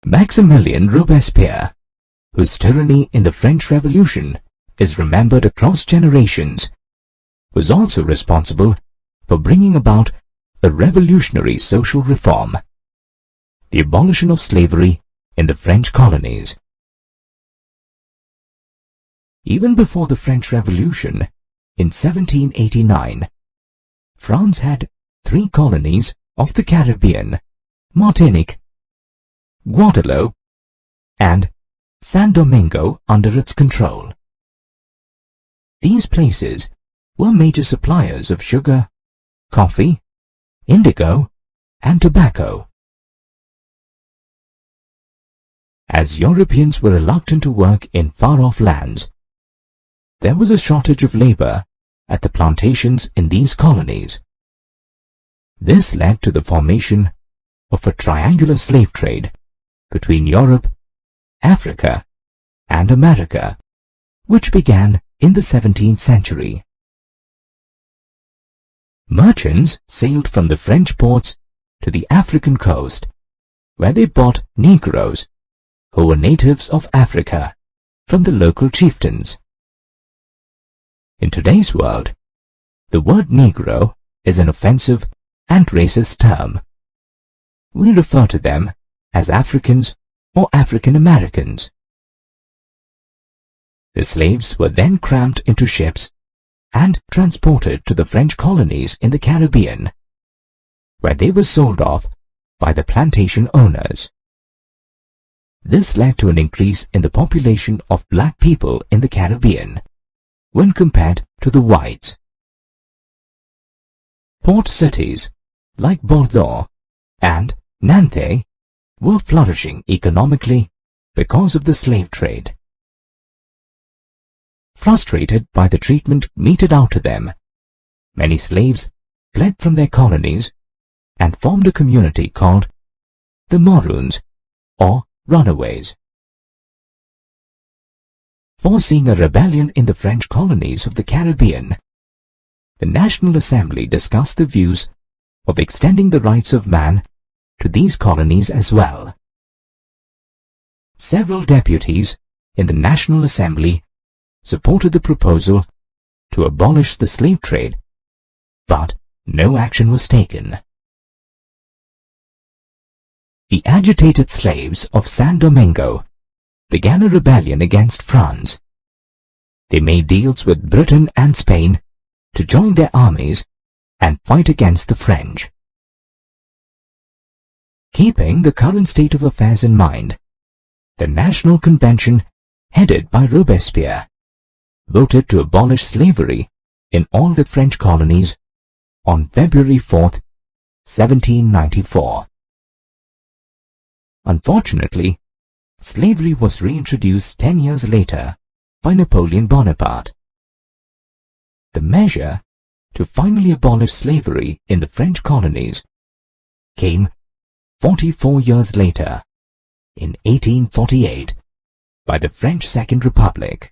Maximilien Robespierre, whose tyranny in the French Revolution is remembered across generations, was also responsible for bringing about a revolutionary social reform, the abolition of slavery in the French colonies. Even before the French Revolution, in 1789, France had 3 colonies of the Caribbean: Martinique, Guadeloupe, and San Domingo under its control. These places were major suppliers of sugar, coffee, indigo, and tobacco. As Europeans were reluctant to work in far-off lands, there was a shortage of labor at the plantations in these colonies. This led to the formation of a triangular slave trade between Europe, Africa, and America, which began in the 17th century. Merchants sailed from the French ports to the African coast, where they bought Negroes, who were natives of Africa, from the local chieftains. In today's world, the word Negro is an offensive and racist term. We refer to them as Africans or African Americans. The slaves were then crammed into ships and transported to the French colonies in the Caribbean, where they were sold off by the plantation owners. This led to an increase in the population of black people in the Caribbean when compared to the whites. Port cities like Bordeaux and Nantes were flourishing economically because of the slave trade. Frustrated by the treatment meted out to them, many slaves fled from their colonies and formed a community called the Maroons, or runaways. Foreseeing a rebellion in the French colonies of the Caribbean, the National Assembly discussed the views of extending the rights of man to these colonies as well. Several deputies in the National Assembly supported the proposal to abolish the slave trade, but no action was taken. The agitated slaves of San Domingo began a rebellion against France. They made deals with Britain and Spain to join their armies and fight against the French. Keeping the current state of affairs in mind, the National Convention, headed by Robespierre, voted to abolish slavery in all the French colonies on February 4, 1794. Unfortunately, slavery was reintroduced 10 years later by Napoleon Bonaparte. The measure to finally abolish slavery in the French colonies came 44 years later, in 1848, by the French Second Republic.